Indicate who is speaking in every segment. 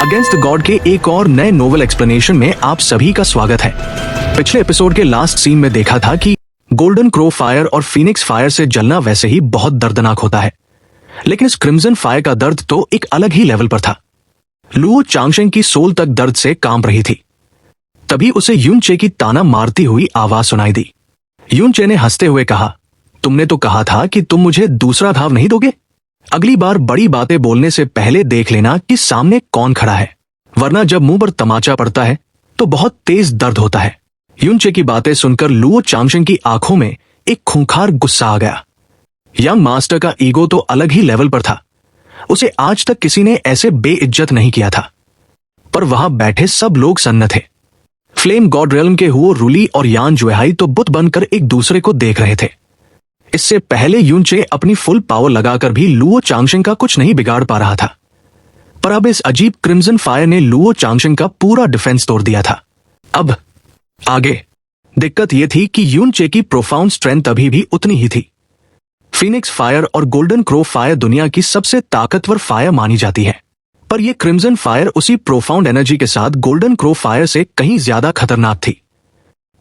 Speaker 1: Against the God के एक और नए नोवेल एक्सप्लेनेशन में आप सभी का स्वागत है। पिछले एपिसोड के लास्ट सीन में देखा था कि गोल्डन क्रो फायर और फीनिक्स फायर से जलना वैसे ही बहुत दर्दनाक होता है, लेकिन इस क्रिम्सन फायर का दर्द तो एक अलग ही लेवल पर था। लुओ चांगशेंग की सोल तक दर्द से कांप रही थी। तभी उसे युनचे की ताना मारती हुई आवाज सुनाई दी। युनचे ने हंसते हुए कहा, तुमने तो कहा था कि तुम मुझे दूसरा घाव नहीं दोगे। अगली बार बड़ी बातें बोलने से पहले देख लेना कि सामने कौन खड़ा है, वरना जब मुंह पर तमाचा पड़ता है तो बहुत तेज दर्द होता है। युनचे की बातें सुनकर लुओ चांगशेंग की आंखों में एक खूंखार गुस्सा आ गया। यंग मास्टर का ईगो तो अलग ही लेवल पर था। उसे आज तक किसी ने ऐसे बेइज्जत नहीं किया था। पर वहां बैठे सब लोग सन्न थे। फ्लेम गॉड रेल्म के हुओ रूली और यान जुएहाई तो बुत बनकर एक दूसरे को देख रहे थे। इससे पहले युनचे अपनी फुल पावर लगाकर भी लुओ चांगशेंग का कुछ नहीं बिगाड़ पा रहा था, पर अब इस अजीब क्रिम्सन फायर ने लुओ चांगशेंग का पूरा डिफेंस तोड़ दिया था। अब आगे दिक्कत यह थी कि युनचे की प्रोफाउंड स्ट्रेंथ अभी भी उतनी ही थी। फीनिक्स फायर और गोल्डन क्रो फायर दुनिया की सबसे ताकतवर फायर मानी जाती है, पर यह क्रिम्सन फायर उसी प्रोफाउंड एनर्जी के साथ गोल्डन क्रो फायर से कहीं ज्यादा खतरनाक थी।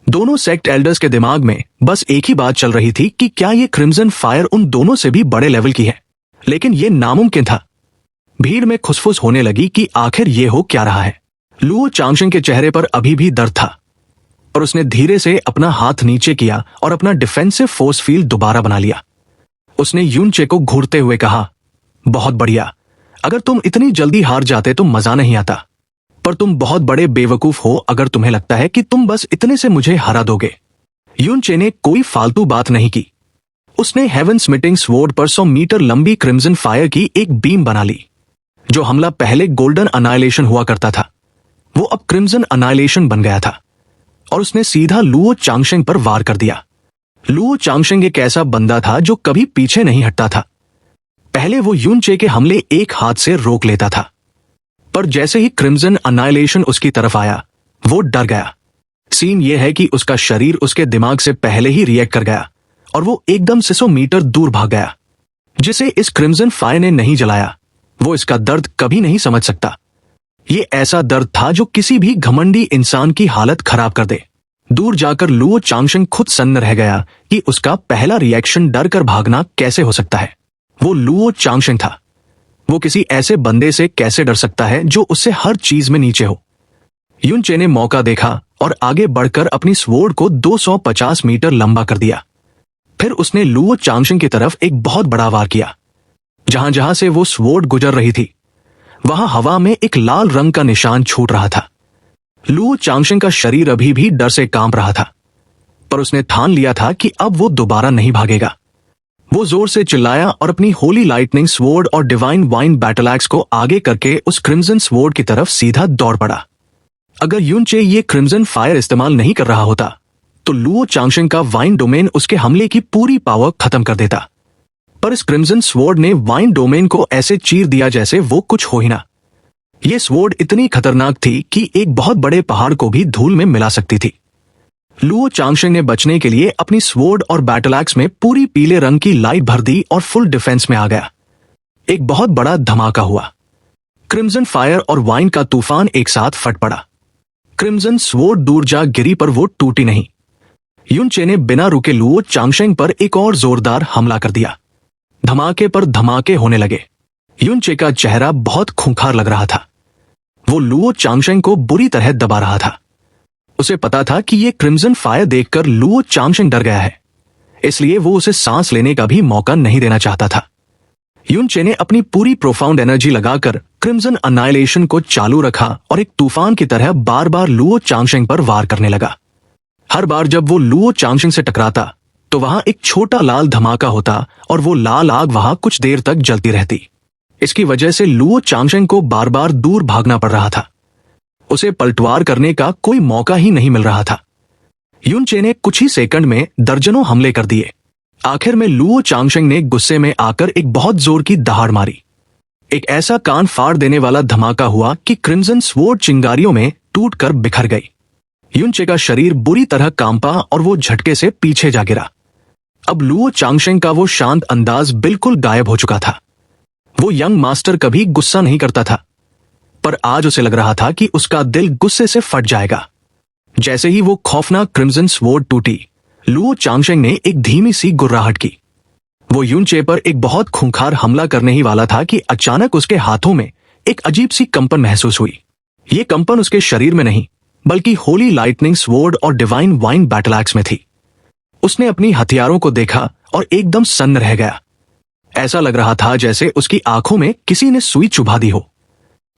Speaker 1: दोनों सेक्ट एल्डर्स के दिमाग में बस एक ही बात चल रही थी कि क्या ये क्रिम्सन फायर उन दोनों से भी बड़े लेवल की है, लेकिन ये नामुमकिन था। भीड़ में खुसफुस होने लगी कि आखिर ये हो क्या रहा है। लुओ चांगशेंग के चेहरे पर अभी भी दर्द था, पर उसने धीरे से अपना हाथ नीचे किया और अपना डिफेंसिव फोर्स फील्ड दोबारा बना लिया। उसने युनचे को घूरते हुए कहा, बहुत बढ़िया, अगर तुम इतनी जल्दी हार जाते तो मजा नहीं आता, पर तुम बहुत बड़े बेवकूफ हो अगर तुम्हें लगता है कि तुम बस इतने से मुझे हरा दोगे। युनचे ने कोई फालतू बात नहीं की। उसने हेवन स्मिटिंग स्वॉर्ड पर 100 मीटर लंबी क्रिम्सन फायर की एक बीम बना ली। जो हमला पहले गोल्डन अनाइलेशन हुआ करता था, वो अब क्रिम्सन अनाइलेशन बन गया था, और उसने सीधा लुओ चांगशेंग पर वार कर दिया। लुओ चांगशेंग एक ऐसा बंदा था जो कभी पीछे नहीं हटता था। पहले वो युनचे के हमले एक हाथ से रोक लेता था, पर जैसे ही क्रिम्सन अनाइलेशन उसकी तरफ आया, वो डर गया। सीन यह है कि उसका शरीर उसके दिमाग से पहले ही रिएक्ट कर गया और वो एकदम से 100 मीटर दूर भाग गया। जिसे इस क्रिम्सन फायर ने नहीं जलाया, वो इसका दर्द कभी नहीं समझ सकता। ये ऐसा दर्द था जो किसी भी घमंडी इंसान की हालत खराब कर दे। दूर जाकर लुओ चांगशेंग खुद सन्न रह गया कि उसका पहला रिएक्शन डर कर भागना कैसे हो सकता है। वो लुओ चांगशेंग था। वो किसी ऐसे बंदे से कैसे डर सकता है जो उससे हर चीज में नीचे हो। युनचे ने मौका देखा और आगे बढ़कर अपनी स्वॉर्ड को 250 मीटर लंबा कर दिया। फिर उसने लुओ चांगशेंग की तरफ एक बहुत बड़ा वार किया। जहां जहां से वो स्वॉर्ड गुजर रही थी, वहां हवा में एक लाल रंग का निशान छूट रहा था। लुओ चांगशेंग का शरीर अभी भी डर से कांप रहा था, पर उसने ठान लिया था कि अब वो दोबारा नहीं भागेगा। वो जोर से चिल्लाया और अपनी होली लाइटनिंग स्वॉर्ड और डिवाइन वाइन बैटल एक्स को आगे करके उस क्रिम्सन स्वॉर्ड की तरफ सीधा दौड़ पड़ा। अगर युनचे ये क्रिम्सन फायर इस्तेमाल नहीं कर रहा होता, तो लुओ चांगशेंग का वाइन डोमेन उसके हमले की पूरी पावर खत्म कर देता। पर इस क्रिम्सन स्वॉर्ड ने वाइन डोमेन को ऐसे चीर दिया जैसे वो कुछ हो ही ना। ये स्वॉर्ड इतनी खतरनाक थी कि एक बहुत बड़े पहाड़ को भी धूल में मिला सकती थी। लुओ चांगशेंग ने बचने के लिए अपनी स्वॉर्ड और बैटल एक्स में पूरी पीले रंग की लाइट भर दी और फुल डिफेंस में आ गया। एक बहुत बड़ा धमाका हुआ। क्रिम्सन फायर और वाइन का तूफान एक साथ फट पड़ा। क्रिम्सन स्वॉर्ड दूर जा गिरी, पर वो टूटी नहीं। युनचे ने बिना रुके लुओ चांगशेंग पर एक और जोरदार हमला कर दिया। धमाके पर धमाके होने लगे। युनचे का चेहरा बहुत खूंखार लग रहा था। वो लुओ चांगशेंग को बुरी तरह दबा रहा था। उसे पता था कि ये क्रिम्सन फायर देखकर लुओ चांगशेंग डर गया है, इसलिए वो उसे सांस लेने का भी मौका नहीं देना चाहता था। युनचे ने अपनी पूरी प्रोफाउंड एनर्जी लगाकर क्रिम्सन अनाइलेशन को चालू रखा और एक तूफान की तरह बार बार लुओ चांगशेंग पर वार करने लगा। हर बार जब वो लुओ चांगशेंग से टकराता, तो वहां एक छोटा लाल धमाका होता और वो लाल आग वहां कुछ देर तक जलती रहती। इसकी वजह से लुओ चांगशेंग को बार बार दूर भागना पड़ रहा था। उसे पलटवार करने का कोई मौका ही नहीं मिल रहा था। युनचे ने कुछ ही सेकंड में दर्जनों हमले कर दिए। आखिर में लुओ चांगशेंग ने गुस्से में आकर एक बहुत जोर की दहाड़ मारी। एक ऐसा कान फाड़ देने वाला धमाका हुआ कि क्रिम्सन स्वॉर्ड चिंगारियों में टूटकर बिखर गई। युनचे का शरीर बुरी तरह कांपा और वो झटके से पीछे जा गिरा। अब लुओ चांगशेंग का वो शांत अंदाज बिल्कुल गायब हो चुका था। वो यंग मास्टर कभी गुस्सा नहीं करता था, पर आज उसे लग रहा था कि उसका दिल गुस्से से फट जाएगा। जैसे ही वो खौफनाक क्रिम्सन स्वॉर्ड टूटी, लुओ चांगशेंग ने एक धीमी सी गुर्राहट की। वो युनचे पर एक बहुत खूंखार हमला करने ही वाला था कि अचानक उसके हाथों में एक अजीब सी कंपन महसूस हुई। ये कंपन उसके शरीर में नहीं, बल्कि होली लाइटनिंग स्वॉर्ड और डिवाइन वाइन बैटल एक्स में थी। उसने अपनी हथियारों को देखा और एकदम सन्न रह गया। ऐसा लग रहा था जैसे उसकी आंखों में किसी ने सुई चुभा दी हो।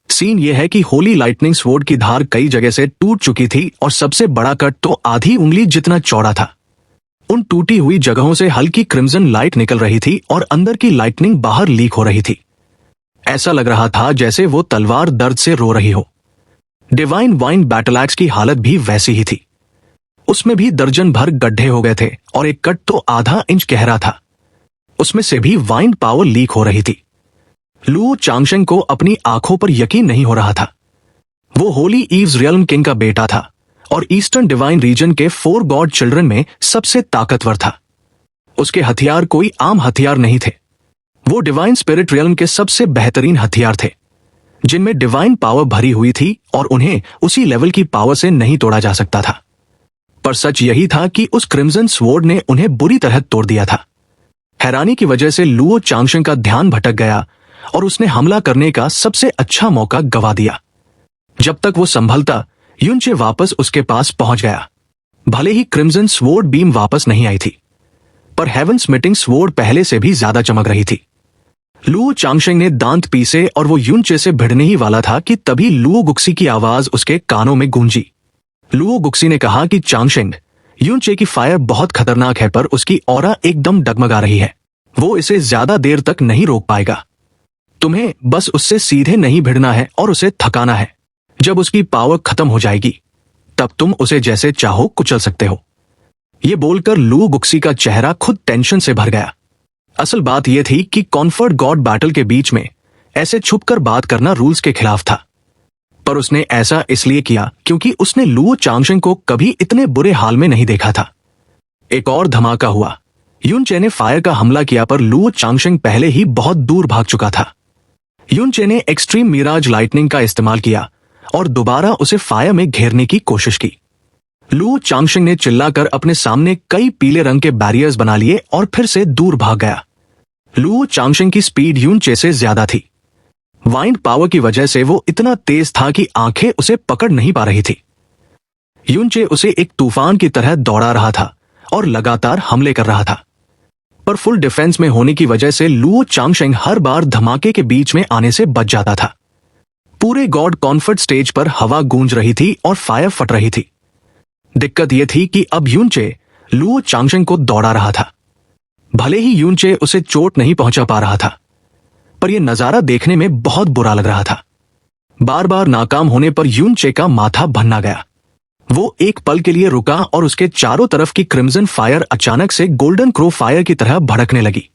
Speaker 1: सीन यह है कि होली लाइटनिंग स्वॉर्ड की धार कई जगह से टूट चुकी थी और सबसे बड़ा कट तो आधी उंगली जितना चौड़ा था। उन टूटी हुई जगहों से हल्की क्रिम्सन लाइट निकल रही थी और अंदर की लाइटनिंग बाहर लीक हो रही थी। ऐसा लग रहा था जैसे वो तलवार दर्द से रो रही हो। डिवाइन वाइन बैटल एक्स की हालत भी वैसी ही थी। उसमें भी दर्जन भर गड्ढे हो गए थे और एक कट तो आधा इंच गहरा था। उसमें से भी वाइन पावर लीक हो रही थी। लुओ चांगशेंग को अपनी आंखों पर यकीन नहीं हो रहा था। वो होली ईव्स रियल्म किंग का बेटा था और ईस्टर्न डिवाइन रीजन के 4 गॉड चिल्ड्रन में सबसे ताकतवर था। उसके हथियार कोई आम हथियार नहीं थे। वो डिवाइन स्पिरिट रियल्म के सबसे बेहतरीन हथियार थे, जिनमें डिवाइन पावर भरी हुई थी और उन्हें उसी लेवल की पावर से नहीं तोड़ा जा सकता था। पर सच यही था कि उस क्रिम्सन स्वॉर्ड ने उन्हें बुरी तरह तोड़ दिया था। हैरानी की वजह से लुओ चांगशेंग का ध्यान भटक गया और उसने हमला करने का सबसे अच्छा मौका गवा दिया। जब तक वो संभलता, युनचे वापस उसके पास पहुंच गया। भले ही क्रिम्सन स्वॉर्ड बीम वापस नहीं आई थी, पर हेवन स्मिटिंग स्वॉर्ड पहले से भी ज्यादा चमक रही थी। लुओ चांगशेंग ने दांत पीसे और वो युनचे से भिड़ने ही वाला था कि तभी लुओ गुक्सी की आवाज उसके कानों में गूंजी। लुओ गुक्सी ने कहा कि चांगशेंग, युनचे की फायर बहुत खतरनाक है, पर उसकी ऑरा एकदम डगमगा रही है। वो इसे ज्यादा देर तक नहीं रोक पाएगा। तुम्हें बस उससे सीधे नहीं भिड़ना है और उसे थकाना है। जब उसकी पावर खत्म हो जाएगी, तब तुम उसे जैसे चाहो कुचल सकते हो। ये बोलकर लुओ गुक्सी का चेहरा खुद टेंशन से भर गया। असल बात यह थी कि कॉन्फर्ट गॉड बैटल के बीच में ऐसे छुपकर बात करना रूल्स के खिलाफ था। पर उसने ऐसा इसलिए किया क्योंकि उसने लुओ चांगशेंग को कभी इतने बुरे हाल में नहीं देखा था। एक और धमाका हुआ। युनचे ने फायर का हमला किया, पर लुओ चांगशेंग पहले ही बहुत दूर भाग चुका था। युनचे ने एक्सट्रीम मिराज लाइटनिंग का इस्तेमाल किया और दोबारा उसे फायर में घेरने की कोशिश की। लुओ चांगशेंग ने चिल्लाकर अपने सामने कई पीले रंग के बैरियर्स बना लिए और फिर से दूर भाग गया। लुओ चांगशेंग की स्पीड युनचे से ज्यादा थी। वाइंड पावर की वजह से वो इतना तेज था कि आंखें उसे पकड़ नहीं पा रही थी। युनचे उसे एक तूफान की तरह दौड़ा रहा था और लगातार हमले कर रहा था, पर फुल डिफेंस में होने की वजह से लुओ चांगशेंग हर बार धमाके के बीच में आने से बच जाता था। पूरे गॉड कॉन्फर्ट स्टेज पर हवा गूंज रही थी और फायर फट रही थी। दिक्कत यह थी कि अब युनचे लुओ चांगशेंग को दौड़ा रहा था। भले ही युनचे उसे चोट नहीं पहुंचा पा रहा था, पर यह नजारा देखने में बहुत बुरा लग रहा था। बार बार नाकाम होने पर युनचे का माथा भन्ना गया। वो एक पल के लिए रुका और उसके चारों तरफ की क्रिम्सन फायर अचानक से गोल्डन क्रो फायर की तरह भड़कने लगी।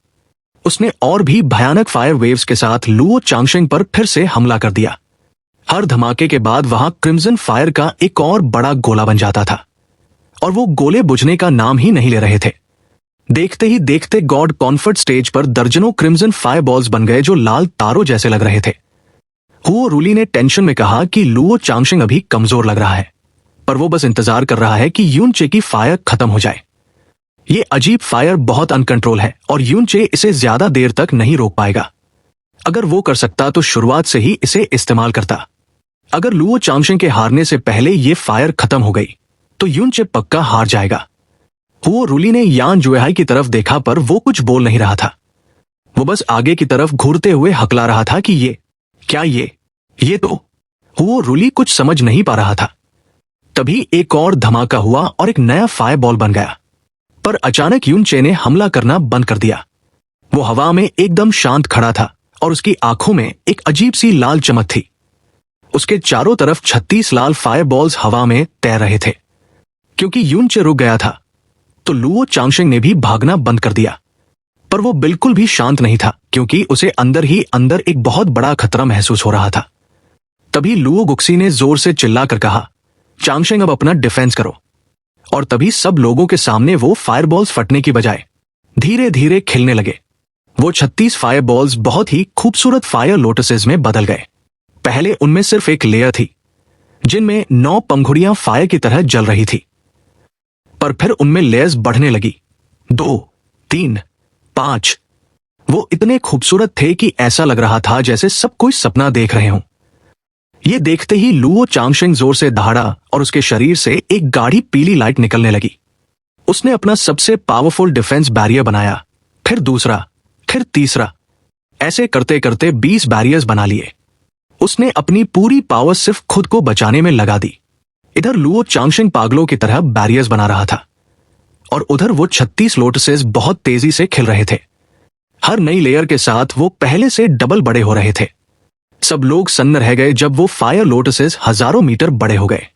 Speaker 1: उसने और भी भयानक फायर वेव्स के साथ लुओ चांगशेंग पर फिर से हमला कर दिया। हर धमाके के बाद वहां क्रिम्सन फायर का एक और बड़ा गोला बन जाता था और वो गोले बुझने का नाम ही नहीं ले रहे थे। देखते ही देखते गॉड कॉन्फर्ट स्टेज पर दर्जनों क्रिम्सन फायर बॉल्स बन गए जो लाल तारों जैसे लग रहे थे। हुओ रूली ने टेंशन में कहा कि लुओ चांगशेंग अभी कमजोर लग रहा है, पर वो बस इंतजार कर रहा है कि युनचे की फायर खत्म हो जाए। ये अजीब फायर बहुत अनकंट्रोल है और युनचे इसे ज्यादा देर तक नहीं रोक पाएगा। अगर वो कर सकता तो शुरुआत से ही इसे इस्तेमाल करता। अगर लुओ चांगशेंग के हारने से पहले ये फायर खत्म हो गई तो युनचे पक्का हार जाएगा। हुओ रूली ने यान जुएहाई की तरफ देखा, पर वो कुछ बोल नहीं रहा था। वो बस आगे की तरफ घूरते हुए हकला रहा था कि ये तो। हुओ रूली कुछ समझ नहीं पा रहा था। तभी एक और धमाका हुआ और एक नया फायर बॉल बन गया, पर अचानक युनचे ने हमला करना बंद कर दिया। वो हवा में एकदम शांत खड़ा था और उसकी आंखों में एक अजीब सी लाल चमक थी। उसके चारों तरफ 36 लाल फायर बॉल्स हवा में तैर रहे थे। क्योंकि युनचे रुक गया था तो लुओ चांगशेंग ने भी भागना बंद कर दिया, पर वो बिल्कुल भी शांत नहीं था क्योंकि उसे अंदर ही अंदर एक बहुत बड़ा खतरा महसूस हो रहा था। तभी लुओ गुक्सी ने जोर से चिल्लाकर कहा, चांगशेंग अब अपना डिफेंस करो। और तभी सब लोगों के सामने वो फायरबॉल्स फटने की बजाय धीरे धीरे खिलने लगे। वो 36 फायरबॉल्स बहुत ही खूबसूरत फायर लोटसेस में बदल गए। पहले उनमें सिर्फ एक लेयर थी जिनमें 9 पंखुड़ियां फायर की तरह जल रही थी, पर फिर उनमें लेयर्स बढ़ने लगी। 2, 3, 5। वो इतने खूबसूरत थे कि ऐसा लग रहा था जैसे सब कोई सपना देख रहे हों। ये देखते ही लुओ चांगशेंग जोर से दहाड़ा और उसके शरीर से एक गाढ़ी पीली लाइट निकलने लगी। उसने अपना सबसे पावरफुल डिफेंस बैरियर बनाया, फिर दूसरा, फिर तीसरा। ऐसे करते करते 20 बैरियर्स बना लिए। उसने अपनी पूरी पावर सिर्फ खुद को बचाने में लगा दी। इधर लुओ चांगशेंग पागलों की तरह बैरियर्स बना रहा था और उधर वो 36 लोटसेस बहुत तेजी से खिल रहे थे। हर नई लेयर के साथ वो पहले से डबल बड़े हो रहे थे। सब लोग सन्न रह गए जब वो फायर लोटसेस हजारों मीटर बड़े हो गए।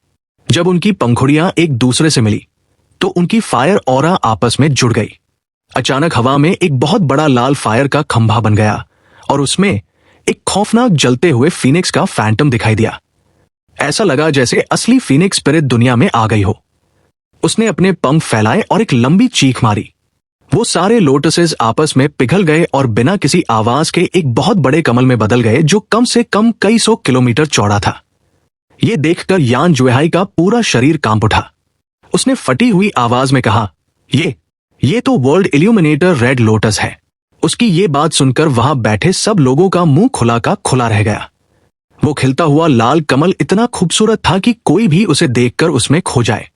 Speaker 1: जब उनकी पंखुड़ियां एक दूसरे से मिली तो उनकी फायर ऑरा आपस में जुड़ गई। अचानक हवा में एक बहुत बड़ा लाल फायर का खंभा बन गया और उसमें एक खौफनाक जलते हुए फीनिक्स का फैंटम दिखाई दिया। ऐसा लगा जैसे असली फीनिक्स स्पिरिट दुनिया में आ गई हो। उसने अपने पंख फैलाए और एक लंबी चीख मारी। वो सारे लोटसेस आपस में पिघल गए और बिना किसी आवाज के एक बहुत बड़े कमल में बदल गए जो कम से कम कई 100 किलोमीटर चौड़ा था। यह देखकर यान जुएहाई का पूरा शरीर कांप उठा। उसने फटी हुई आवाज में कहा, ये तो वर्ल्ड इल्यूमिनेटर रेड लोटस है। उसकी ये बात सुनकर वहां बैठे सब लोगों का मुंह खुला का खुला रह गया। वो खिलता हुआ लाल कमल इतना खूबसूरत था कि कोई भी उसे देखकर उसमें खो जाए।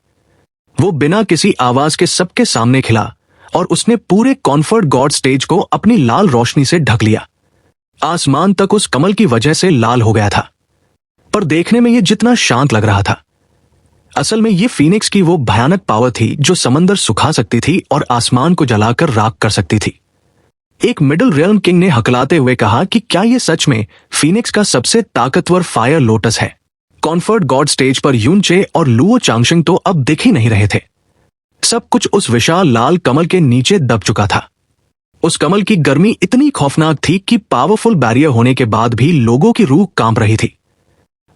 Speaker 1: वो बिना किसी आवाज के सबके सामने खिला और उसने पूरे कॉन्फर्ट गॉड स्टेज को अपनी लाल रोशनी से ढक लिया। आसमान तक उस कमल की वजह से लाल हो गया था, पर देखने में यह जितना शांत लग रहा था, असल में यह फीनिक्स की वो भयानक पावर थी जो समंदर सुखा सकती थी और आसमान को जलाकर राख कर सकती थी। एक मिडिल रियल्म किंग ने हकलाते हुए कहा कि क्या यह सच में फीनिक्स का सबसे ताकतवर फायर लोटस है। कॉन्फर्ट गॉड स्टेज पर यूनचे और लुओ चांगशेंग तो अब दिख ही नहीं रहे थे। सब कुछ उस विशाल लाल कमल के नीचे दब चुका था। उस कमल की गर्मी इतनी खौफनाक थी कि पावरफुल बैरियर होने के बाद भी लोगों की रूह कांप रही थी।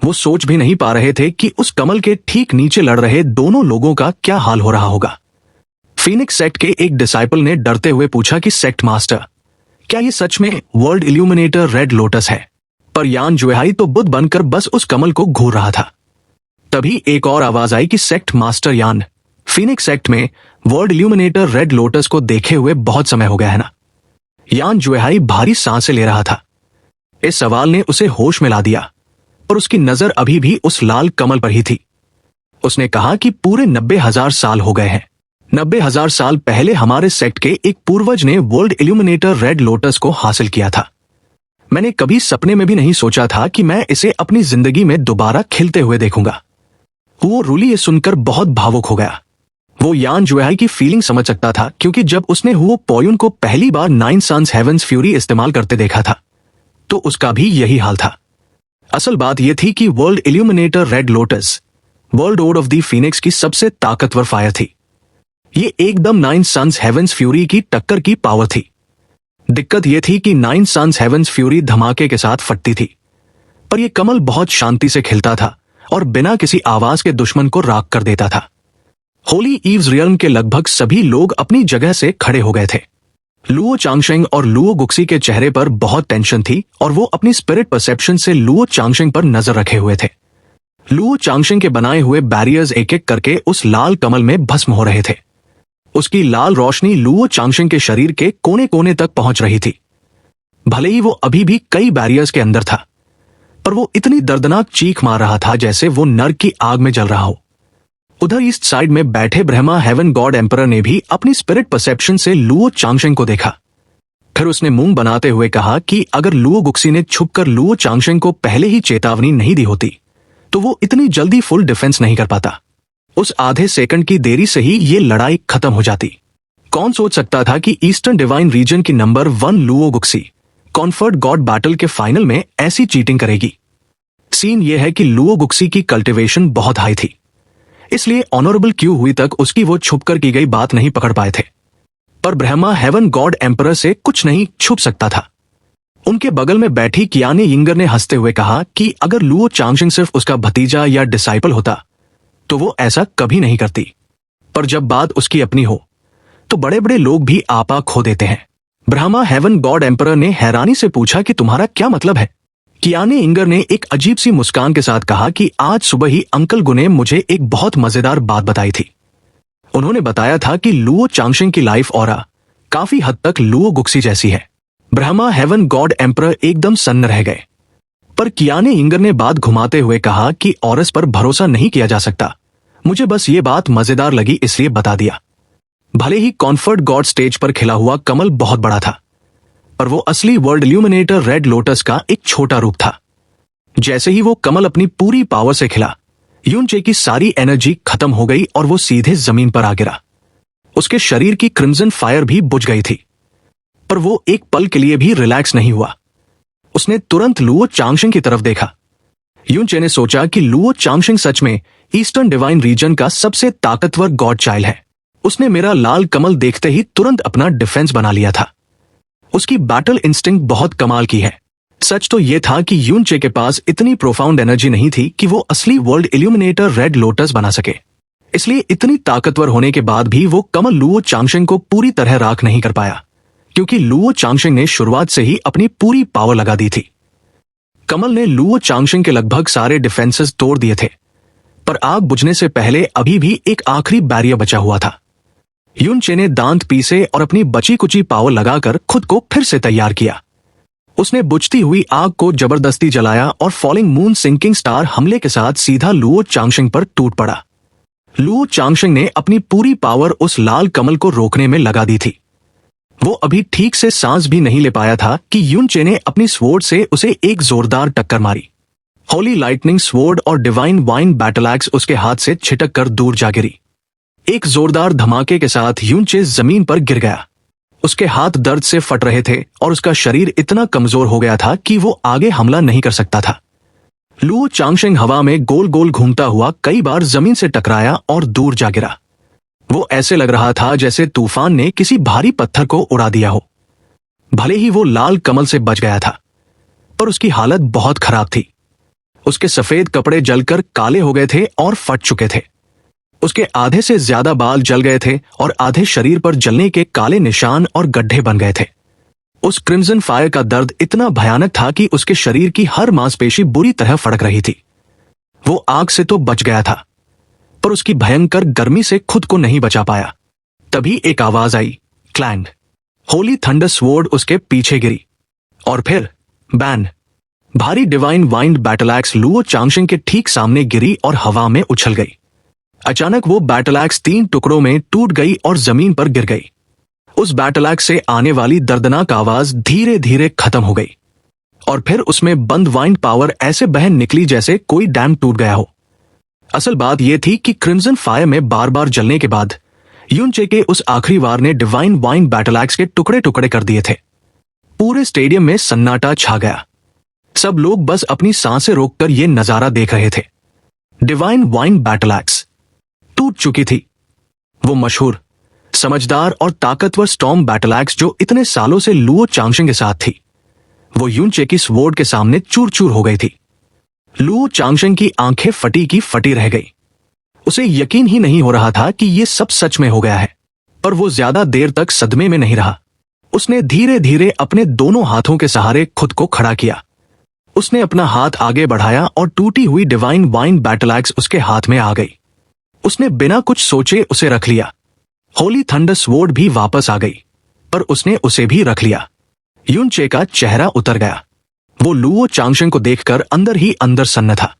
Speaker 1: वो सोच भी नहीं पा रहे थे कि उस कमल के ठीक नीचे लड़ रहे दोनों लोगों का क्या हाल हो रहा होगा। फीनिक्स सेक्ट के एक डिसाइपल ने डरते हुए पूछा कि सेक्ट मास्टर, क्या ये सच में वर्ल्ड इल्यूमिनेटर रेड लोटस है? पर यान जुएहाई तो बुद्ध बनकर बस उस कमल को घूर रहा था। तभी एक और आवाज आई कि सेक्ट मास्टर यान, फीनिक्स सेक्ट में वर्ल्ड इल्यूमिनेटर रेड लोटस को देखे हुए बहुत समय हो गया है ना? यान जुएहाई भारी सांसें ले रहा था। इस सवाल ने उसे होश में ला दिया, पर उसकी नजर अभी भी उस लाल कमल पर ही थी। उसने कहा कि पूरे 90,000 साल हो गए हैं। 90,000 साल पहले हमारे सेक्ट के एक पूर्वज ने वर्ल्ड इल्यूमिनेटर रेड लोटस को हासिल किया था। मैंने कभी सपने में भी नहीं सोचा था कि मैं इसे अपनी जिंदगी में दोबारा खिलते हुए देखूंगा। वो रूली ये सुनकर बहुत भावुक हो गया। वो यान जुएहाई की फीलिंग समझ सकता था, क्योंकि जब उसने हुओ पोयुन को पहली बार 9 सन्स हेवंस फ्यूरी इस्तेमाल करते देखा था तो उसका भी यही हाल था। असल बात यह थी कि world illuminator red lotus world ode of the phoenix की सबसे ताकतवर फायर थी। ये एकदम 9 सन्स हेवंस फ्यूरी की टक्कर की पावर थी। दिक्कत यह थी कि 9 सन्स हेवंस फ्यूरी धमाके के साथ फटती थी, पर यह कमल बहुत शांति से खिलता था और बिना किसी आवाज के दुश्मन को राख कर देता था। होली ईव्स रियल्म के लगभग सभी लोग अपनी जगह से खड़े हो गए थे। लुओ चांगशेंग और लुओ गुक्सी के चेहरे पर बहुत टेंशन थी और वो अपनी स्पिरिट परसेप्शन से लुओ चांगशेंग पर नजर रखे हुए थे। लुओ चांगशेंग के बनाए हुए बैरियर्स एक एक करके उस लाल कमल में भस्म हो रहे थे। उसकी लाल रोशनी लुओ चांगशेंग के शरीर के कोने कोने तक पहुंच रही थी। भले ही वो अभी भी कई बैरियर्स के अंदर था, पर वो इतनी दर्दनाक चीख मार रहा था जैसे वो नर्क की आग में जल रहा हो। उधर ईस्ट साइड में बैठे ब्रह्मा हेवन गॉड एम्परर ने भी अपनी स्पिरिट परसेप्शन से लुओ चांगशेंग को देखा। फिर उसने मुंह बनाते हुए कहा कि अगर लुओ गुक्सी ने छुपकर लुओ चांगशेंग को पहले ही चेतावनी नहीं दी होती तो वो इतनी जल्दी फुल डिफेंस नहीं कर पाता। उस आधे सेकंड की देरी से ही ये लड़ाई खत्म हो जाती। कौन सोच सकता था कि ईस्टर्न डिवाइन रीजन की नंबर 1 लुओ गुक्सी कॉन्फर्ट गॉड बैटल के फाइनल में ऐसी चीटिंग करेगी। सीन यह है कि लुओ गुक्सी की कल्टिवेशन बहुत हाई थी, इसलिए ऑनरेबल क्यू हुई तक उसकी वो छुपकर की गई बात नहीं पकड़ पाए थे। पर ब्रह्मा हेवन गॉड एम्परर से कुछ नहीं छुप सकता था। उनके बगल में बैठी कियानी यिंगर ने हंसते हुए कहा कि अगर लुओ चांगशेंग सिर्फ उसका भतीजा या डिसाइपल होता तो वो ऐसा कभी नहीं करती, पर जब बात उसकी अपनी हो तो बड़े बड़े लोग भी आपा खो देते हैं। ब्रह्मा हेवन गॉड एम्परर ने हैरानी से पूछा कि तुम्हारा क्या मतलब है? कियाने इंगर ने एक अजीब सी मुस्कान के साथ कहा कि आज सुबह ही अंकल गु ने मुझे एक बहुत मजेदार बात बताई थी। उन्होंने बताया था कि लुओ चांगशेंग की लाइफ ऑरा काफी हद तक लुओ गुक्सी जैसी है। ब्रह्मा, हेवन, गॉड, एम्परर एकदम सन्न रह गए। पर कियाने इंगर ने बात घुमाते हुए कहा कि औरस पर भरोसा नहीं किया जा सकता। मुझे बस ये बात मजेदार लगी इसलिए बता दिया। भले ही कॉन्फर्ट गॉड स्टेज पर खिला हुआ कमल बहुत बड़ा था, पर वो असली वर्ल्ड इल्यूमिनेटर रेड लोटस का एक छोटा रूप था। जैसे ही वो कमल अपनी पूरी पावर से खिला, यूनचे की सारी एनर्जी खत्म हो गई और वो सीधे जमीन पर आ गिरा। उसके शरीर की क्रिम्सन फायर भी बुझ गई थी, पर वो एक पल के लिए भी रिलैक्स नहीं हुआ। उसने तुरंत लुओ चांगशेंग की तरफ देखा। यूनचे ने सोचा कि लुओ चांगशेंग सच में ईस्टर्न डिवाइन रीजन का सबसे ताकतवर गॉड चाइल्ड है। उसने मेरा लाल कमल देखते ही तुरंत अपना डिफेंस बना लिया था। उसकी बैटल इंस्टिंक्ट बहुत कमाल की है। सच तो यह था कि यूनचे के पास इतनी प्रोफाउंड एनर्जी नहीं थी कि वो असली वर्ल्ड इल्यूमिनेटर रेड लोटस बना सके। इसलिए इतनी ताकतवर होने के बाद भी वो कमल लुओ चांगशेंग को पूरी तरह राख नहीं कर पाया, क्योंकि लुओ चांगशेंग ने शुरुआत से ही अपनी पूरी पावर लगा दी थी। कमल ने लुओ चांगशेंग के लगभग सारे डिफेंसेस तोड़ दिए थे, पर आग बुझने से पहले अभी भी एक आखिरी बैरियर बचा हुआ था। यूनचे ने दांत पीसे और अपनी बची कुची पावर लगाकर खुद को फिर से तैयार किया। उसने बुझती हुई आग को जबरदस्ती जलाया और फॉलिंग मून सिंकिंग स्टार हमले के साथ सीधा लुओ चांगशेंग पर टूट पड़ा। लुओ चांगशेंग ने अपनी पूरी पावर उस लाल कमल को रोकने में लगा दी थी। वो अभी ठीक से सांस भी नहीं ले पाया था कि यूनचे ने अपनी स्वॉर्ड से उसे एक जोरदार टक्कर मारी। होली लाइटनिंग स्वॉर्ड और डिवाइन वाइन बैटल एक्स उसके हाथ से छिटक कर दूर जा गिरी। एक जोरदार धमाके के साथ यूनचे जमीन पर गिर गया। उसके हाथ दर्द से फट रहे थे और उसका शरीर इतना कमजोर हो गया था कि वो आगे हमला नहीं कर सकता था। लुओ चांगशेंग हवा में गोल गोल घूमता हुआ कई बार जमीन से टकराया और दूर जा गिरा। वो ऐसे लग रहा था जैसे तूफान ने किसी भारी पत्थर को उड़ा दिया हो। भले ही वो लाल कमल से बच गया था, पर उसकी हालत बहुत खराब थी। उसके सफेद कपड़े जलकर काले हो गए थे और फट चुके थे। उसके आधे से ज्यादा बाल जल गए थे और आधे शरीर पर जलने के काले निशान और गड्ढे बन गए थे। उस क्रिम्सन फायर का दर्द इतना भयानक था कि उसके शरीर की हर मांसपेशी बुरी तरह फड़क रही थी। वो आग से तो बच गया था, पर उसकी भयंकर गर्मी से खुद को नहीं बचा पाया। तभी एक आवाज आई, क्लैंग। होली थंडर स्वॉर्ड उसके पीछे गिरी और फिर बैन। भारी divine wind battle axe Luo Changsheng के ठीक सामने गिरी और हवा में उछल गई। अचानक वो बैटल एक्स 3 टुकड़ों में टूट गई और जमीन पर गिर गई। उस बैटल एक्स से आने वाली दर्दनाक आवाज धीरे धीरे खत्म हो गई और फिर उसमें बंद वाइंड पावर ऐसे बहन निकली जैसे कोई डैम टूट गया हो। असल बात यह थी कि क्रिम्सन फायर में बार बार जलने के बाद यूनचे के उस आखिरी वार ने डिवाइन वाइंड बैटल एक्स के टुकड़े टुकड़े कर दिए थे। पूरे स्टेडियम में सन्नाटा छा गया। सब लोग बस अपनी सांसें रोककर यह नजारा देख रहे थे। डिवाइन वाइंड बैटल एक्स टूट चुकी थी। वो मशहूर, समझदार और ताकतवर स्टॉर्म बैटल एक्स जो इतने सालों से लुओ चांगशेंग के साथ थी, वो यूनचे की स्वॉर्ड के सामने चूर चूर हो गई थी। लुओ चांगशेंग की आंखें फटी की फटी रह गई। उसे यकीन ही नहीं हो रहा था कि ये सब सच में हो गया है, पर वो ज्यादा देर तक सदमे में नहीं रहा। उसने धीरे धीरे अपने दोनों हाथों के सहारे खुद को खड़ा किया। उसने अपना हाथ आगे बढ़ाया और टूटी हुई डिवाइन वाइंड बैटल एक्स उसके हाथ में आ गई। उसने बिना कुछ सोचे उसे रख लिया। होली थंडर स्वॉर्ड भी वापस आ गई, पर उसने उसे भी रख लिया। यूनचे का चेहरा उतर गया। वो लुओ चांगशेंग को देखकर अंदर ही अंदर सन्न था।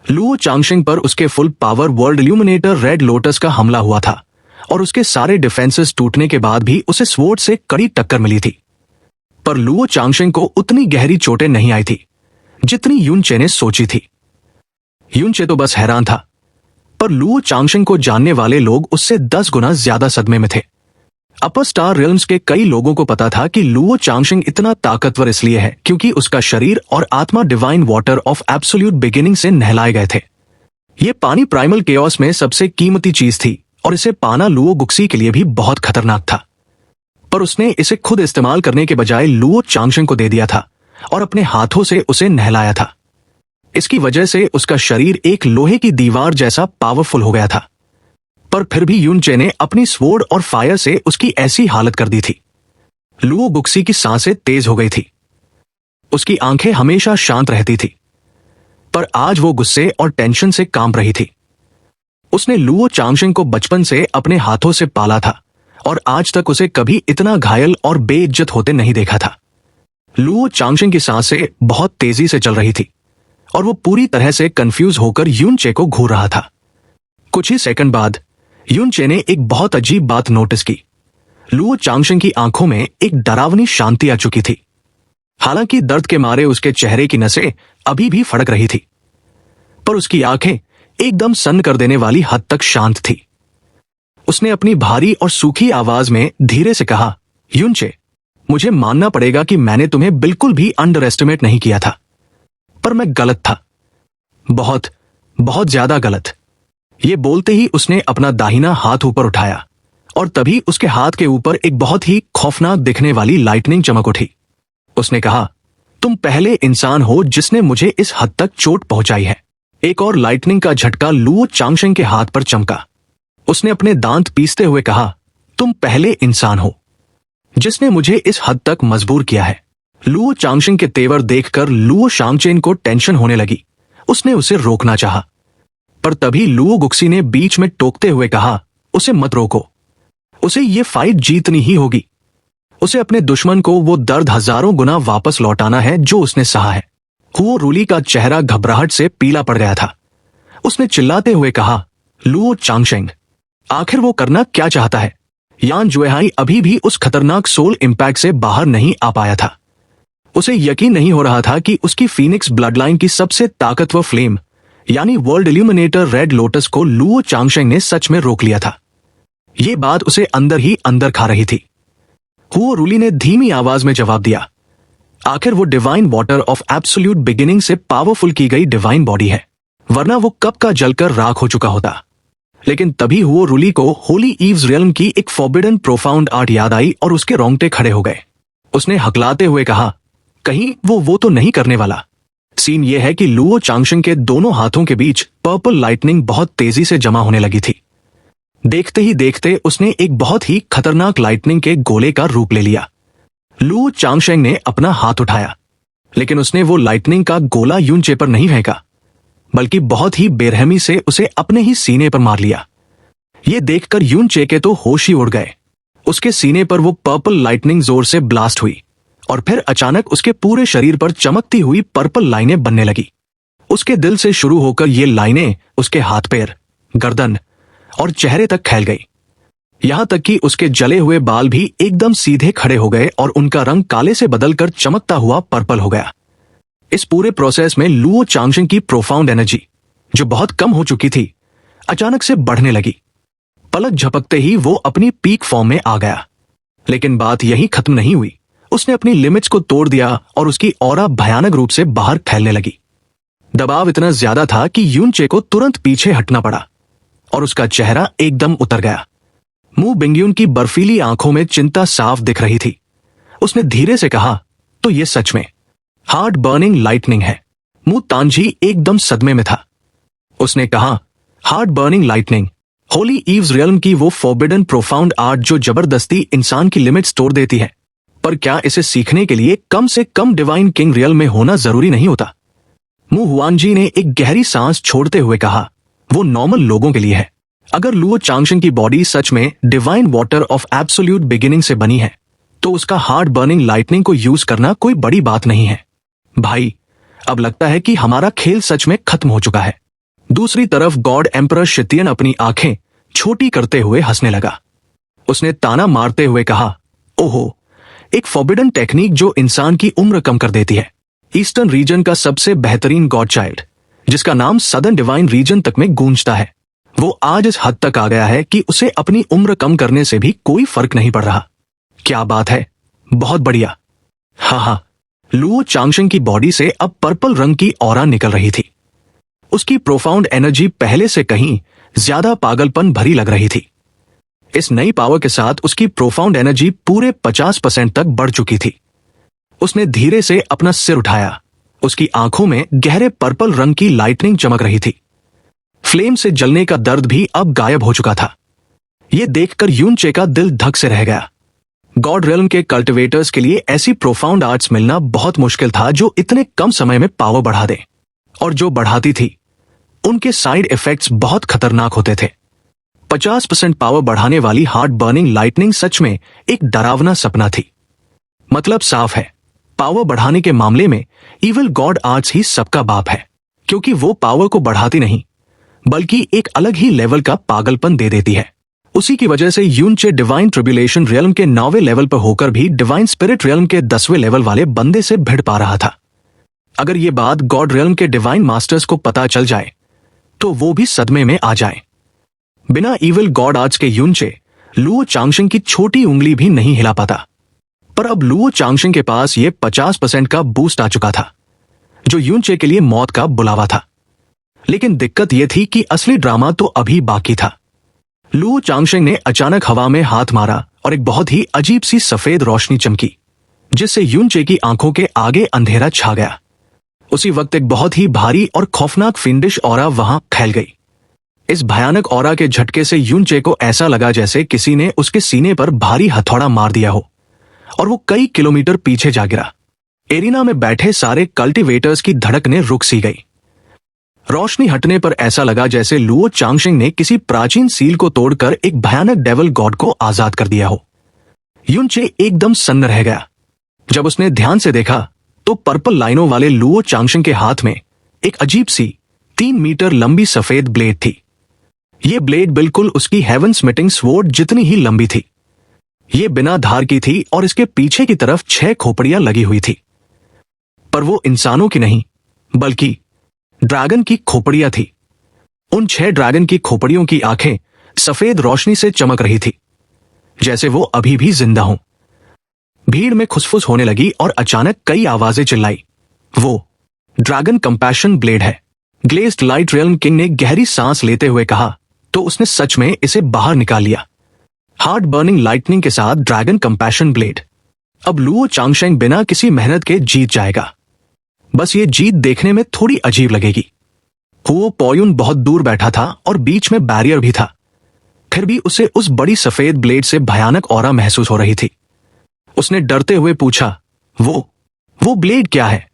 Speaker 1: लुओ चांगशेंग पर उसके full power world illuminator red lotus का हमला हुआ था और उसके सारे डिफेंसेस टूटने के बाद भी उसे स्वॉर्ड से कड़ी टक्कर मिली थी। पर लुओ चांगशेंग को उतनी गहरी चोटें नहीं आई थी जितनी यूनचे ने सोची थी। यूनचे तो बस हैरान था, पर लुओ चांगशेंग को जानने वाले लोग उससे 10 गुना ज्यादा सदमे में थे। अपर स्टार रिल्म्स के कई लोगों को पता था कि लुओ चांगशेंग इतना ताकतवर इसलिए है क्योंकि उसका शरीर और आत्मा divine water of absolute beginning से नहलाए गए थे। ये पानी प्राइमल केओस में सबसे कीमती चीज थी और इसे पाना लुओ गुक्सी के लिए भी बहुत खतरनाक था। पर उसने इसे खुद इस्तेमाल करने के बजाय लुओ चांगशेंग को दे दिया था और अपने हाथों से उसे नहलाया था। इसकी वजह से उसका शरीर एक लोहे की दीवार जैसा पावरफुल हो गया था। पर फिर भी यूनचे ने अपनी स्वॉर्ड और फायर से उसकी ऐसी हालत कर दी थी। लुओ गुक्सी की सांसें तेज हो गई थी। उसकी आंखें हमेशा शांत रहती थी, पर आज वो गुस्से और टेंशन से कांप रही थी। उसने लुओ चांगशेंग को बचपन से अपने हाथों से पाला था और आज तक उसे कभी इतना घायल और बेइज्जत होते नहीं देखा था। लुओ चांगशेंग की सांसें बहुत तेजी से चल रही थी और वो पूरी तरह से कंफ्यूज होकर युनचे को घूर रहा था। कुछ ही सेकंड बाद युनचे ने एक बहुत अजीब बात नोटिस की। लुओ चांगशेंग की आंखों में एक डरावनी शांति आ चुकी थी। हालांकि दर्द के मारे उसके चेहरे की नसें अभी भी फड़क रही थी, पर उसकी आंखें एकदम सन्न कर देने वाली हद तक शांत थी। उसने अपनी भारी और सूखी आवाज में धीरे से कहा, युनचे, मुझे मानना पड़ेगा कि मैंने तुम्हें बिल्कुल भी अंडर एस्टिमेट नहीं किया था, पर मैं गलत था, बहुत बहुत ज्यादा गलत। ये बोलते ही उसने अपना दाहिना हाथ ऊपर उठाया और तभी उसके हाथ के ऊपर एक बहुत ही खौफनाक दिखने वाली लाइटनिंग चमक उठी। उसने कहा, तुम पहले इंसान हो जिसने मुझे इस हद तक चोट पहुंचाई है। एक और लाइटनिंग का झटका लुओ चांगशेंग के हाथ पर चमका। उसने अपने दांत पीसते हुए कहा, तुम पहले इंसान हो जिसने मुझे इस हद तक मजबूर किया है। लुओ चांगशेंग के तेवर देखकर लुओ शांगचेन को टेंशन होने लगी। उसने उसे रोकना चाहा, पर तभी लुओ गुक्सी ने बीच में टोकते हुए कहा, उसे मत रोको, उसे ये फाइट जीतनी ही होगी। उसे अपने दुश्मन को वो दर्द हजारों गुना वापस लौटाना है जो उसने सहा है। हुओ रूली का चेहरा घबराहट से पीला पड़ गया था। उसने चिल्लाते हुए कहा, लुओ चांगशेंग, आखिर वो करना क्या चाहता है? यान जुएहाई अभी भी उस खतरनाक सोल इंपैक्ट से बाहर नहीं आ पाया था। उसे यकीन नहीं हो रहा था कि उसकी फीनिक्स ब्लडलाइन की सबसे ताकतवर फ्लेम यानी वर्ल्ड इल्यूमिनेटर रेड लोटस को लुओ चांगशेंग ने सच में रोक लिया था। ये बात उसे अंदर ही अंदर खा रही थी। हुओ रूली ने धीमी आवाज में जवाब दिया, आखिर वो divine water of absolute beginning से पावरफुल की गई डिवाइन बॉडी है, वरना वो कब का जलकर राख हो चुका होता। लेकिन तभी हुओ रूली को होली ईव्स रियल्म की एक फॉरबिडन प्रोफाउंड आर्ट याद आई और उसके रोंगटे खड़े हो गए। उसने हकलाते हुए कहा, कहीं वो तो नहीं करने वाला। सीन यह है कि लुओ चांगशेंग के दोनों हाथों के बीच पर्पल लाइटनिंग बहुत तेजी से जमा होने लगी थी। देखते ही देखते उसने एक बहुत ही खतरनाक लाइटनिंग के गोले का रूप ले लिया। लुओ चांगशेंग ने अपना हाथ उठाया, लेकिन उसने वो लाइटनिंग का गोला युनचे पर नहीं फेंका, बल्कि बहुत ही बेरहमी से उसे अपने ही सीने पर मार लिया। ये देखकर युनचे के तो होश ही उड़ गए। उसके सीने पर वो पर्पल लाइटनिंग जोर से ब्लास्ट हुई और फिर अचानक उसके पूरे शरीर पर चमकती हुई पर्पल लाइनें बनने लगी। उसके दिल से शुरू होकर ये लाइनें उसके हाथ पैर, गर्दन और चेहरे तक फैल गई। यहां तक कि उसके जले हुए बाल भी एकदम सीधे खड़े हो गए और उनका रंग काले से बदलकर चमकता हुआ पर्पल हो गया। इस पूरे प्रोसेस में लुओ चांगशेंग की प्रोफाउंड एनर्जी, जो बहुत कम हो चुकी थी, अचानक से बढ़ने लगी। पलक झपकते ही वो अपनी पीक फॉर्म में आ गया। लेकिन बात यहीं खत्म नहीं हुई। उसने अपनी लिमिट्स को तोड़ दिया और उसकी ऑरा भयानक रूप से बाहर फैलने लगी। दबाव इतना ज्यादा था कि युनचे को तुरंत पीछे हटना पड़ा और उसका चेहरा एकदम उतर गया। मु बिंगयुन की बर्फीली आंखों में चिंता साफ दिख रही थी। उसने धीरे से कहा, तो ये सच में हार्ड बर्निंग लाइटनिंग है। मु तांजी एकदम सदमे में था। उसने कहा, hard burning lightning, Holi eaves realm की वो फॉरबिडन प्रोफाउंड आर्ट जो जबरदस्ती इंसान की लिमिट्स तोड़ देती है। पर क्या इसे सीखने के लिए कम से कम डिवाइन किंग रियल्म में होना जरूरी नहीं होता? मु हुआनजी ने एक गहरी सांस छोड़ते हुए कहा, वो नॉर्मल लोगों के लिए है। अगर लुओ चांगशेंग की बॉडी सच में divine water of absolute beginning से बनी है, तो उसका हार्ड बर्निंग लाइटनिंग को यूज करना कोई बड़ी बात नहीं है। भाई, अब लगता है कि हमारा खेल सच में खत्म हो चुका है। दूसरी तरफ गॉड एम्परर शितियन अपनी आंखें छोटी करते हुए हंसने लगा। उसने ताना मारते हुए कहा, ओहो, एक फॉरबिडन टेक्निक जो इंसान की उम्र कम कर देती है। ईस्टर्न रीजन का सबसे बेहतरीन गॉड चाइल्ड, जिसका नाम सदर्न डिवाइन रीजन तक में गूंजता है, वो आज इस हद तक आ गया है कि उसे अपनी उम्र कम करने से भी कोई फर्क नहीं पड़ रहा। क्या बात है, बहुत बढ़िया। हाँ, लुओ चांगशेंग की बॉडी से अब पर्पल रंग की ऑरा निकल रही थी। उसकी प्रोफाउंड एनर्जी पहले से कहीं ज्यादा पागलपन भरी लग रही थी। इस नई पावर के साथ उसकी प्रोफाउंड एनर्जी पूरे 50% तक बढ़ चुकी थी। उसने धीरे से अपना सिर उठाया। उसकी आंखों में गहरे पर्पल रंग की लाइटनिंग चमक रही थी। फ्लेम से जलने का दर्द भी अब गायब हो चुका था। यह देखकर युनचे का दिल धक से रह गया। गॉड रेल्म के कल्टिवेटर्स के लिए ऐसी प्रोफाउंड आर्ट्स मिलना बहुत मुश्किल था जो इतने कम समय में पावर बढ़ा दे, और जो बढ़ाती थी उनके साइड इफेक्ट्स बहुत खतरनाक होते थे। 50% पावर बढ़ाने वाली हार्ट बर्निंग लाइटनिंग सच में एक डरावना सपना थी। मतलब साफ है, पावर बढ़ाने के मामले में इविल गॉड आर्ट्स ही सबका बाप है, क्योंकि वो पावर को बढ़ाती नहीं बल्कि एक अलग ही लेवल का पागलपन दे देती है। उसी की वजह से यूनचे डिवाइन ट्रिब्यूलेशन रियल्म के 9वें लेवल पर होकर भी डिवाइन स्पिरिट रियल्म के 10वें लेवल वाले बंदे से भिड़ पा रहा था। अगर ये बात गॉड रियल्म के डिवाइन मास्टर्स को पता चल जाए तो वो भी सदमे में आ जाए। बिना इविल गॉड आर्ट्स के यूनचे लुओ चांगशिंग की छोटी उंगली भी नहीं हिला पाता, पर अब लुओ चांगशिंग के पास ये 50% का बूस्ट आ चुका था, जो यूनचे के लिए मौत का बुलावा था। लेकिन दिक्कत यह थी कि असली ड्रामा तो अभी बाकी था। लुओ चांगशिंग ने अचानक हवा में हाथ मारा और एक बहुत ही अजीब सी सफेद रोशनी चमकी, जिससे यूनचे की आंखों के आगे अंधेरा छा गया। उसी वक्त एक बहुत ही भारी और खौफनाक फिंडिश ऑरा वहां फैल गई। इस भयानक ऑरा के झटके से यूनचे को ऐसा लगा जैसे किसी ने उसके सीने पर भारी हथौड़ा मार दिया हो, और वो कई किलोमीटर पीछे जा गिरा। एरिना में बैठे सारे कल्टिवेटर्स की धड़कनें रुक सी गई। रोशनी हटने पर ऐसा लगा जैसे लुओ चांगशिंग ने किसी प्राचीन सील को तोड़कर एक भयानक डेविल गॉड को आजाद कर दिया हो। यूनचे एकदम सन्न रह गया। जब उसने ध्यान से देखा तो पर्पल लाइनों वाले लुओ चांगशिंग के हाथ में एक अजीब सी 3 मीटर लंबी सफेद ब्लेड थी। ये ब्लेड बिल्कुल उसकी हेवन स्मिटिंग स्वॉर्ड जितनी ही लंबी थी। ये बिना धार की थी और इसके पीछे की तरफ 6 खोपड़ियां लगी हुई थी, पर वो इंसानों की नहीं बल्कि ड्रैगन की खोपड़ियां थी। उन 6 ड्रैगन की खोपड़ियों की आंखें सफेद रोशनी से चमक रही थी, जैसे वो अभी भी जिंदा हों। भीड़ में खुसफुस होने लगी और अचानक कई आवाजें चिल्लाई, वो ड्रैगन कंपैशन ब्लेड है। ग्लेज्ड लाइट रियल्म किंग ने गहरी सांस लेते हुए कहा, तो उसने सच में इसे बाहर निकाल लिया। हार्ट बर्निंग लाइटनिंग के साथ ड्रैगन कंपैशन ब्लेड। अब लुओ चांगशिंग बिना किसी मेहनत के जीत जाएगा। बस ये जीत देखने में थोड़ी अजीब लगेगी। हुओ पोयुन बहुत दूर बैठा था और बीच में बैरियर भी था, फिर भी उसे उस बड़ी सफेद ब्लेड से भयानक ऑरा महसूस हो रही थी। उसने डरते हुए पूछा, वो ब्लेड क्या है?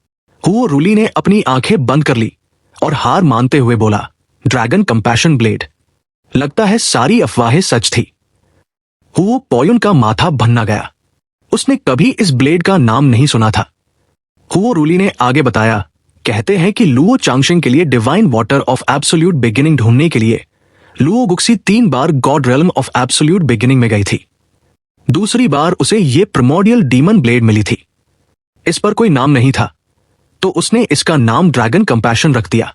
Speaker 1: हुओ रूली ने अपनी आंखें बंद कर ली और हार मानते हुए बोला, ड्रैगन कंपैशन ब्लेड। लगता है सारी अफवाहें सच थी। हुओ पोयुन का माथा भन्ना गया। उसने कभी इस ब्लेड का नाम नहीं सुना था। हुओ रूली ने आगे बताया, कहते हैं कि लुओ चांगशिंग के लिए divine water of absolute beginning ढूंढने के लिए लुओ गुक्सी 3 बार god realm of absolute beginning में गई थी। दूसरी बार उसे ये प्रिमोर्डियल डीमन ब्लेड मिली थी। इस पर कोई नाम नहीं था, तो उसने इसका नाम ड्रैगन कंपैशन रख दिया।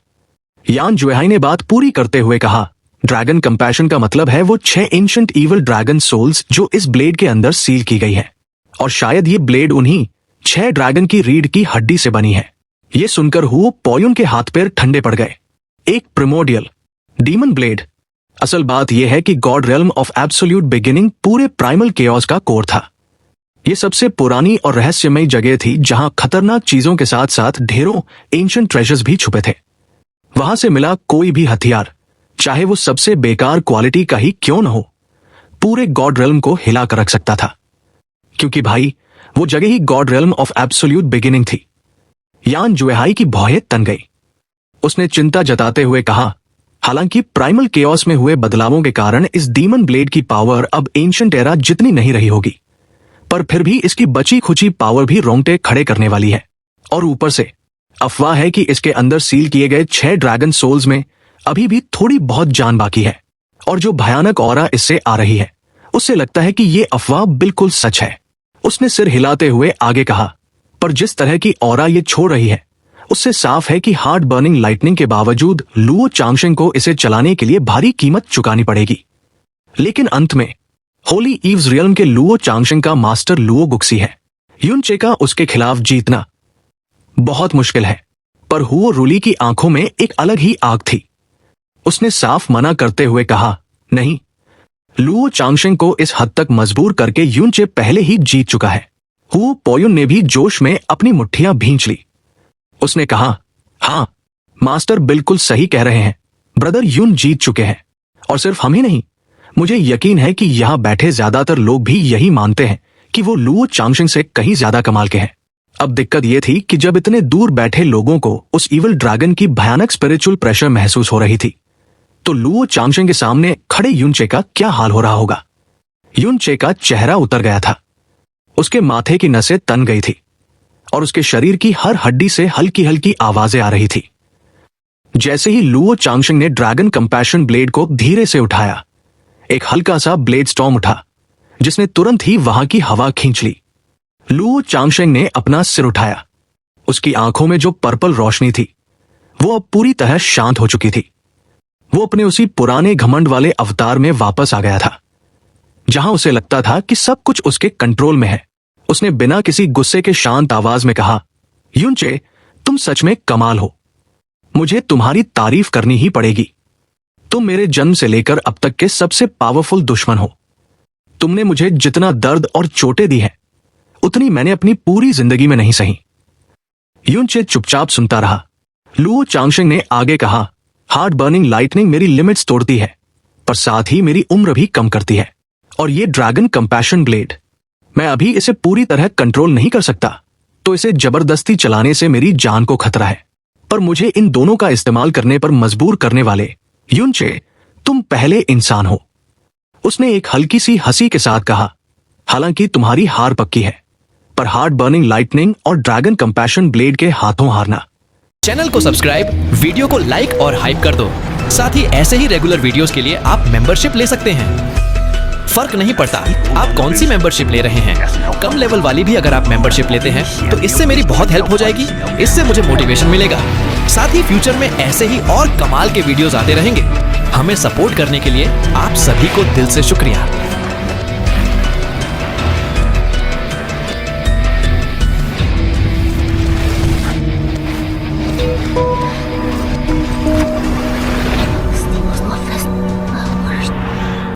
Speaker 1: यान जुएहाई ने बात पूरी करते हुए कहा, ड्रैगन कंपैशन का मतलब है वो 6 एंशिएंट ईवल ड्रैगन सोल्स जो इस ब्लेड के अंदर सील की गई है, और शायद ये ब्लेड उन्हीं 6 ड्रैगन की रीढ़ की हड्डी से बनी है। ये सुनकर हुओ पोयुन के हाथ पैर ठंडे पड़ गए। एक प्रिमोर्डियल डीमन ब्लेड। असल बात यह है कि God realm of absolute beginning पूरे प्राइमल केओस का कोर था। ये सबसे पुरानी और रहस्यमयी जगह थी जहां खतरनाक चीजों के साथ साथ ढेरों एंशिएंट ट्रेजर्स भी छुपे थे। वहां से मिला कोई भी हथियार, चाहे वो सबसे बेकार क्वालिटी का ही क्यों न हो, पूरे गॉड रेल्म को हिला कर रख सकता था। क्योंकि भाई वो जगह ही god realm of absolute beginning थी। यान जुएहाई की भौहें तन गई। उसने चिंता जताते हुए कहा, हालांकि प्राइमल केओस में हुए बदलावों के कारण इस डीमन ब्लेड की पावर अब एंशिएंट एरा जितनी नहीं रही होगी, पर फिर भी इसकी बची खुची पावर भी रोंगटे खड़े करने वाली है। और ऊपर से अफवाह है कि इसके अंदर सील किए गए 6 ड्रैगन सोल्स में अभी भी थोड़ी बहुत जान बाकी है, और जो भयानक ऑरा इससे आ रही है उससे लगता है कि ये अफवाह बिल्कुल सच है। उसने सिर हिलाते हुए आगे कहा, पर जिस तरह की ऑरा ये छोड़ रही है उससे साफ है कि हार्ट बर्निंग लाइटनिंग के बावजूद लुओ चांगशिंग को इसे चलाने के लिए भारी कीमत चुकानी पड़ेगी। लेकिन अंत में होली ईव्स रियल्म के लुओ चांगशिंग का मास्टर लुओ गुक्सी है। यूनचे का उसके खिलाफ जीतना बहुत मुश्किल है, पर हुओ रूली की आंखों में एक अलग ही आग थी। उसने साफ मना करते हुए कहा, नहीं, लुओ चांगशिंग को इस हद तक मजबूर करके यूनचे पहले ही जीत चुका है। हुओ पोयुन ने भी जोश में अपनी मुट्ठियां भींच ली। उसने कहा, हां, मास्टर बिल्कुल सही कह रहे हैं। ब्रदर यून जीत चुके हैं, और सिर्फ हम ही नहीं, मुझे यकीन है कि यहां बैठे ज्यादातर लोग भी यही मानते हैं कि वो लुओ चांगशिंग से कहीं ज्यादा कमाल के हैं। अब दिक्कत ये थी कि जब इतने दूर बैठे लोगों को उस इविल ड्रैगन की भयानक स्पिरिचुअल प्रेशर महसूस हो रही थी, तो लुओ चांगशिंग के सामने खड़े युनचे का क्या हाल हो रहा होगा। युनचे का चेहरा उतर गया था, उसके माथे की नसें तन गई थी और उसके शरीर की हर हड्डी से हल्की हल्की आवाजें आ रही थी। जैसे ही लुओ चांगशिंग ने ड्रैगन कंपैशन ब्लेड को धीरे से उठाया, एक हल्का सा ब्लेड स्टॉर्म उठा जिसने तुरंत ही वहां की हवा खींच ली। लुओ चांगशिंग ने अपना सिर उठाया। उसकी आंखों में जो पर्पल रोशनी थी वो अब पूरी तरह शांत हो चुकी थी। वो अपने उसी पुराने घमंड वाले अवतार में वापस आ गया था, जहां उसे लगता था कि सब कुछ उसके कंट्रोल में है। उसने बिना किसी गुस्से के शांत आवाज में कहा, युनचे, तुम सच में कमाल हो। मुझे तुम्हारी तारीफ करनी ही पड़ेगी। तुम मेरे जन्म से लेकर अब तक के सबसे पावरफुल दुश्मन हो। तुमने मुझे जितना दर्द और चोटें दी है उतनी मैंने अपनी पूरी जिंदगी में नहीं सही। युनचे चुपचाप सुनता रहा। लुओ चांगशिंग ने आगे कहा, हार्ट बर्निंग लाइटनिंग मेरी लिमिट्स तोड़ती है, पर साथ ही मेरी उम्र भी कम करती है। और ये ड्रैगन कंपैशन ब्लेड, मैं अभी इसे पूरी तरह कंट्रोल नहीं कर सकता, तो इसे जबरदस्ती चलाने से मेरी जान को खतरा है। पर मुझे इन दोनों का इस्तेमाल करने पर मजबूर करने वाले युनचे, तुम पहले इंसान हो। उसने एक हल्की सी हंसी के साथ कहा, हालांकि तुम्हारी हार पक्की है, पर हार्ट बर्निंग लाइटनिंग और ड्रैगन कंपैशन ब्लेड के हाथों हारना।
Speaker 2: चैनल को सब्सक्राइब, वीडियो को लाइक और हाइप कर दो। साथ ही ऐसे ही रेगुलर वीडियोस के लिए आप मेंबरशिप ले सकते हैं। फर्क नहीं पड़ता आप कौन सी मेंबरशिप ले रहे हैं, कम लेवल वाली भी अगर आप मेंबरशिप लेते हैं तो इससे मेरी बहुत हेल्प हो जाएगी। इससे मुझे मोटिवेशन मिलेगा। साथ ही फ्यूचर में ऐसे ही और कमाल के वीडियोस आते रहेंगे। हमें सपोर्ट करने के लिए आप सभी को दिल से शुक्रिया।